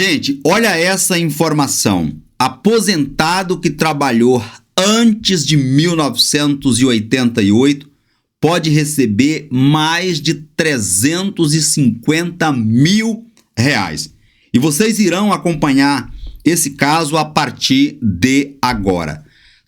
Gente, olha essa informação. Aposentado que trabalhou antes de 1988 pode receber mais de 350 mil reais. E vocês irão acompanhar esse caso a partir de agora.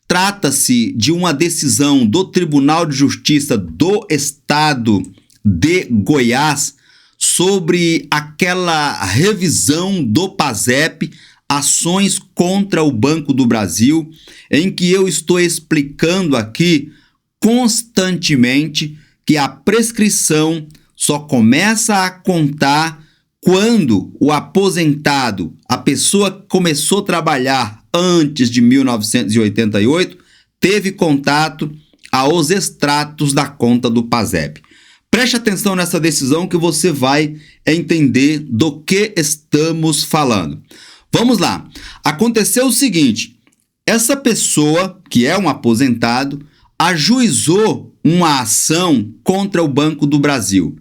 Trata-se de uma decisão do Tribunal de Justiça do Estado de Goiás sobre aquela revisão do PASEP, ações contra o Banco do Brasil, em que eu estou explicando aqui constantemente que a prescrição só começa a contar quando o aposentado, a pessoa que começou a trabalhar antes de 1988, teve contato aos extratos da conta do PASEP. Preste atenção nessa decisão que você vai entender do que estamos falando. Vamos lá. Aconteceu o seguinte, essa pessoa, que é um aposentado, ajuizou uma ação contra o Banco do Brasil.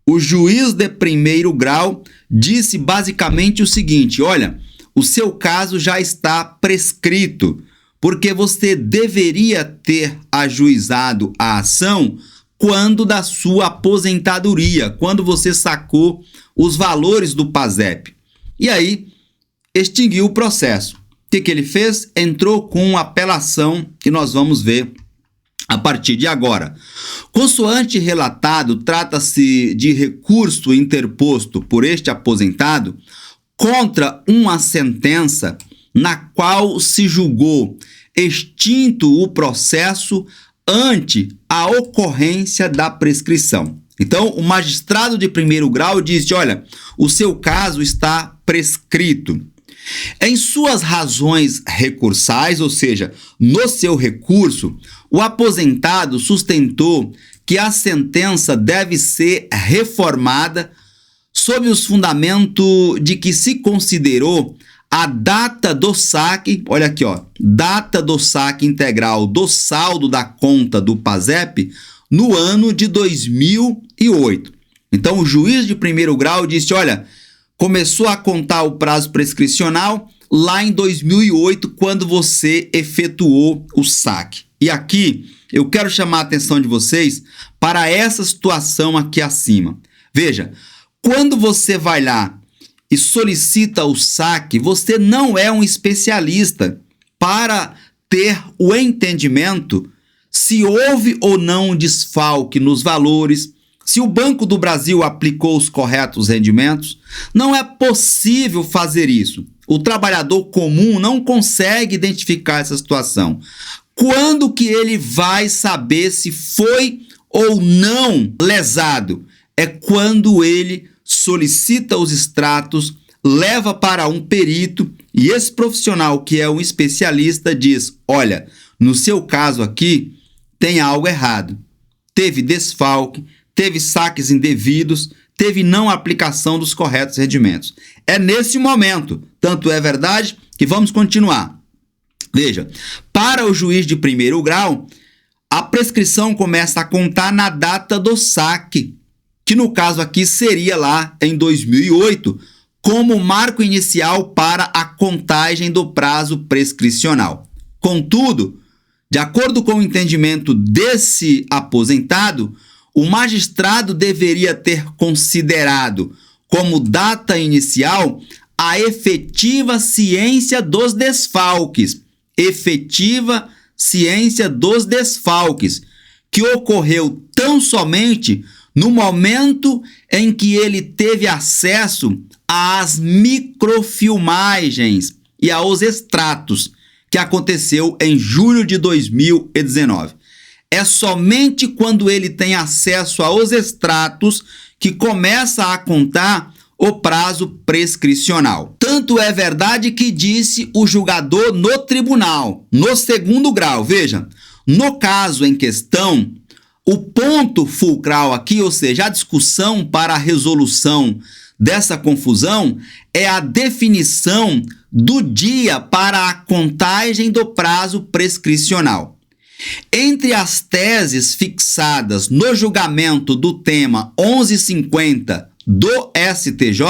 O juiz de primeiro grau disse basicamente o seguinte: olha, o seu caso já está prescrito, porque você deveria ter ajuizado a ação quando da sua aposentadoria, quando você sacou os valores do PASEP. E aí, extinguiu o processo. O que ele fez? Entrou com uma apelação que nós vamos ver a partir de agora. Consoante relatado, trata-se de recurso interposto por este aposentado contra uma sentença na qual se julgou extinto o processo ante a ocorrência da prescrição. Então, o magistrado de primeiro grau disse: olha, o seu caso está prescrito. Em suas razões recursais, ou seja, no seu recurso, o aposentado sustentou que a sentença deve ser reformada sob os fundamentos de que se considerou a data do saque, olha aqui, ó, data do saque integral do saldo da conta do PASEP no ano de 2008. Então, o juiz de primeiro grau disse: olha, começou a contar o prazo prescricional lá em 2008, quando você efetuou o saque. E aqui eu quero chamar a atenção de vocês para essa situação aqui acima. Veja, quando você vai lá e solicita o saque, você não é um especialista para ter o entendimento se houve ou não um desfalque nos valores, se o Banco do Brasil aplicou os corretos rendimentos. Não é possível fazer isso. O trabalhador comum não consegue identificar essa situação. Quando que ele vai saber se foi ou não lesado? É quando ele solicita os extratos, leva para um perito e esse profissional, que é um especialista, diz: olha, no seu caso aqui tem algo errado. Teve desfalque, teve saques indevidos, teve não aplicação dos corretos rendimentos. É nesse momento, tanto é verdade que vamos continuar. Veja, para o juiz de primeiro grau, a prescrição começa a contar na data do saque, que no caso aqui seria lá em 2008, como marco inicial para a contagem do prazo prescricional. Contudo, de acordo com o entendimento desse aposentado, o magistrado deveria ter considerado como data inicial a efetiva ciência dos desfalques, que ocorreu tão somente no momento em que ele teve acesso às microfilmagens e aos extratos, que aconteceu em julho de 2019. É somente quando ele tem acesso aos extratos que começa a contar o prazo prescricional. Tanto é verdade que disse o julgador no tribunal, no segundo grau. Veja, no caso em questão, o ponto fulcral aqui, ou seja, a discussão para a resolução dessa confusão, é a definição do dia para a contagem do prazo prescricional. Entre as teses fixadas no julgamento do tema 1150 do STJ,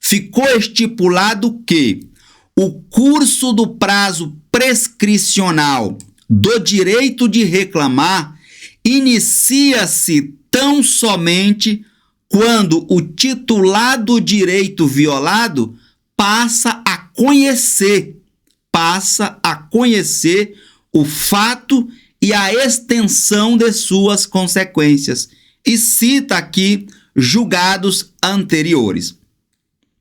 ficou estipulado que o curso do prazo prescricional do direito de reclamar inicia-se tão somente quando o titular do direito violado passa a conhecer o fato e a extensão de suas consequências. E cita aqui julgados anteriores.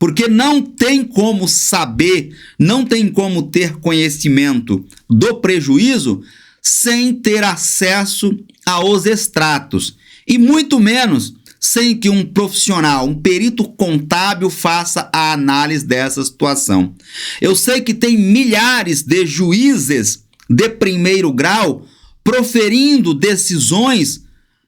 Porque não tem como saber, não tem como ter conhecimento do prejuízo sem ter acesso aos extratos. E muito menos sem que um profissional, um perito contábil faça a análise dessa situação. Eu sei que tem milhares de juízes de primeiro grau proferindo decisões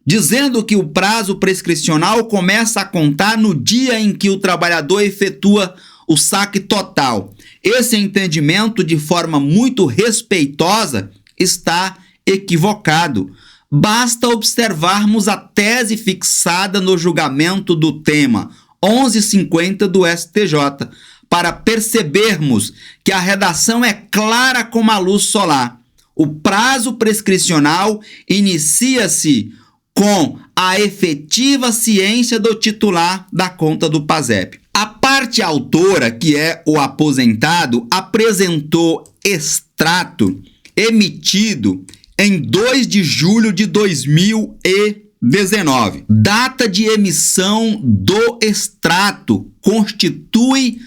dizendo que o prazo prescricional começa a contar no dia em que o trabalhador efetua o saque total. Esse entendimento, de forma muito respeitosa, está equivocado. Basta observarmos a tese fixada no julgamento do tema 1150 do STJ, para percebermos que a redação é clara como a luz solar. O prazo prescricional inicia-se com a efetiva ciência do titular da conta do PASEP. A parte autora, que é o aposentado, apresentou extrato emitido em 2 de julho de 2019. Data de emissão do extrato constitui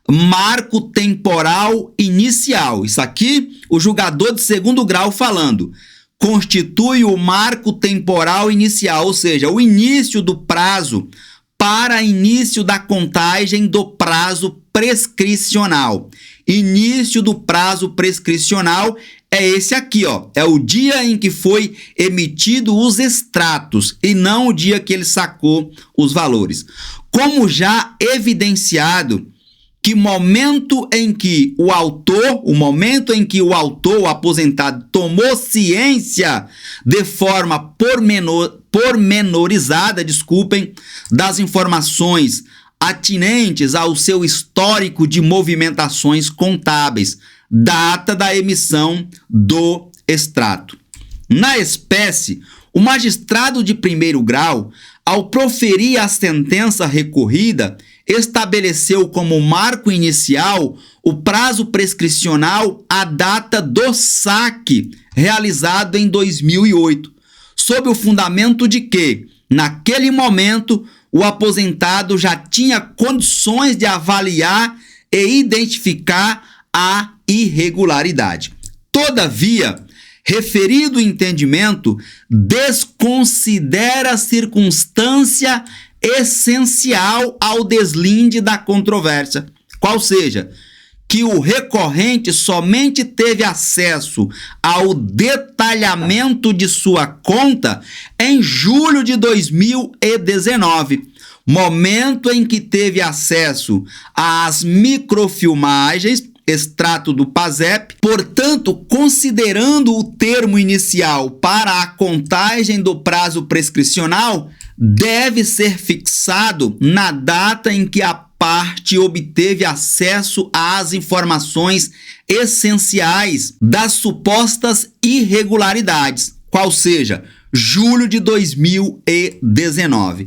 marco temporal inicial. Isso aqui, o julgador de segundo grau falando. Constitui o marco temporal inicial, ou seja, o início do prazo para início da contagem do prazo prescricional. Início do prazo prescricional é esse aqui, ó. É o dia em que foi emitido os extratos e não o dia que ele sacou os valores. Como já evidenciado, que momento em que o autor, o aposentado, tomou ciência de forma pormenorizada, das informações atinentes ao seu histórico de movimentações contábeis, data da emissão do extrato. Na espécie, o magistrado de primeiro grau, ao proferir a sentença recorrida, estabeleceu como marco inicial o prazo prescricional à data do saque, realizado em 2008, sob o fundamento de que, naquele momento, o aposentado já tinha condições de avaliar e identificar a irregularidade. Todavia, referido entendimento desconsidera a circunstância essencial ao deslinde da controvérsia, qual seja, que o recorrente somente teve acesso ao detalhamento de sua conta em julho de 2019, momento em que teve acesso às microfilmagens, extrato do PASEP. Portanto, considerando o termo inicial para a contagem do prazo prescricional, deve ser fixado na data em que a parte obteve acesso às informações essenciais das supostas irregularidades, qual seja, julho de 2019.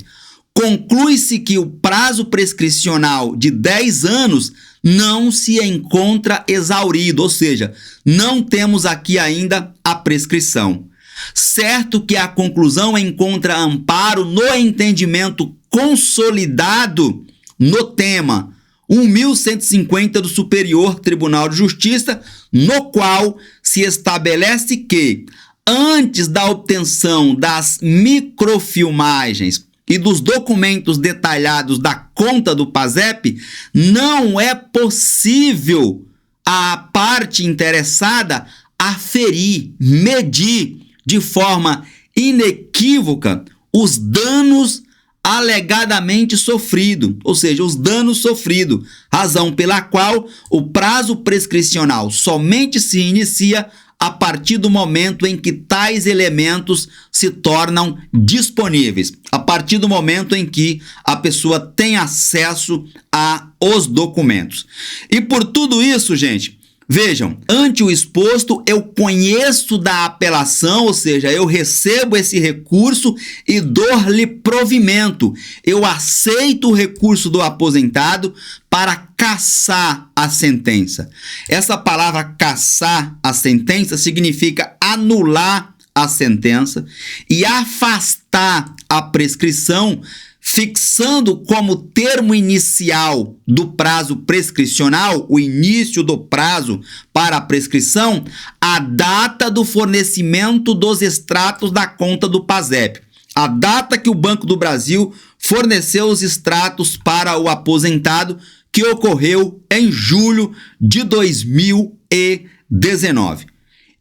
Conclui-se que o prazo prescricional de 10 anos não se encontra exaurido, ou seja, não temos aqui ainda a prescrição. Certo que a conclusão encontra amparo no entendimento consolidado no tema 1150 do Superior Tribunal de Justiça, no qual se estabelece que, antes da obtenção das microfilmagens e dos documentos detalhados da conta do PASEP, não é possível a parte interessada aferir, medir de forma inequívoca os danos alegadamente sofridos, ou seja, os danos sofridos, razão pela qual o prazo prescricional somente se inicia a partir do momento em que tais elementos se tornam disponíveis, a partir do momento em que a pessoa tem acesso aos documentos. E por tudo isso, gente, vejam, ante o exposto, eu conheço da apelação, ou seja, eu recebo esse recurso e dou-lhe provimento. Eu aceito o recurso do aposentado para cassar a sentença. Essa palavra cassar a sentença significa anular a sentença e afastar a prescrição, fixando como termo inicial do prazo prescricional, o início do prazo para a prescrição, a data do fornecimento dos extratos da conta do PASEP. A data que o Banco do Brasil forneceu os extratos para o aposentado, que ocorreu em julho de 2019.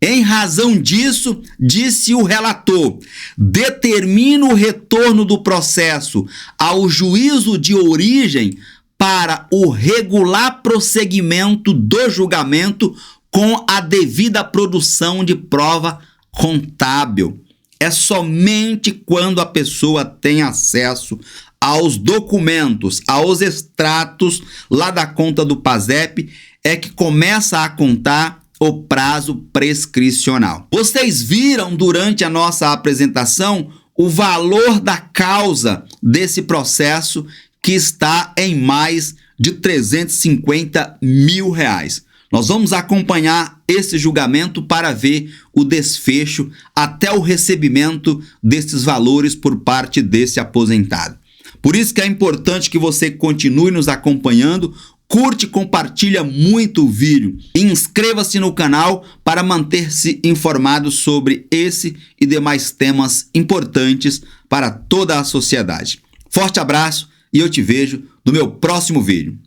Em razão disso, disse o relator, determina o retorno do processo ao juízo de origem para o regular prosseguimento do julgamento com a devida produção de prova contábil. É somente quando a pessoa tem acesso aos documentos, aos extratos lá da conta do PASEP, é que começa a contar o prazo prescricional. Vocês viram durante a nossa apresentação o valor da causa desse processo, que está em mais de R$350 mil. Nós vamos acompanhar esse julgamento para ver o desfecho até o recebimento desses valores por parte desse aposentado. Por isso que é importante que você continue nos acompanhando. Curte e compartilha muito o vídeo e inscreva-se no canal para manter-se informado sobre esse e demais temas importantes para toda a sociedade. Forte abraço e eu te vejo no meu próximo vídeo.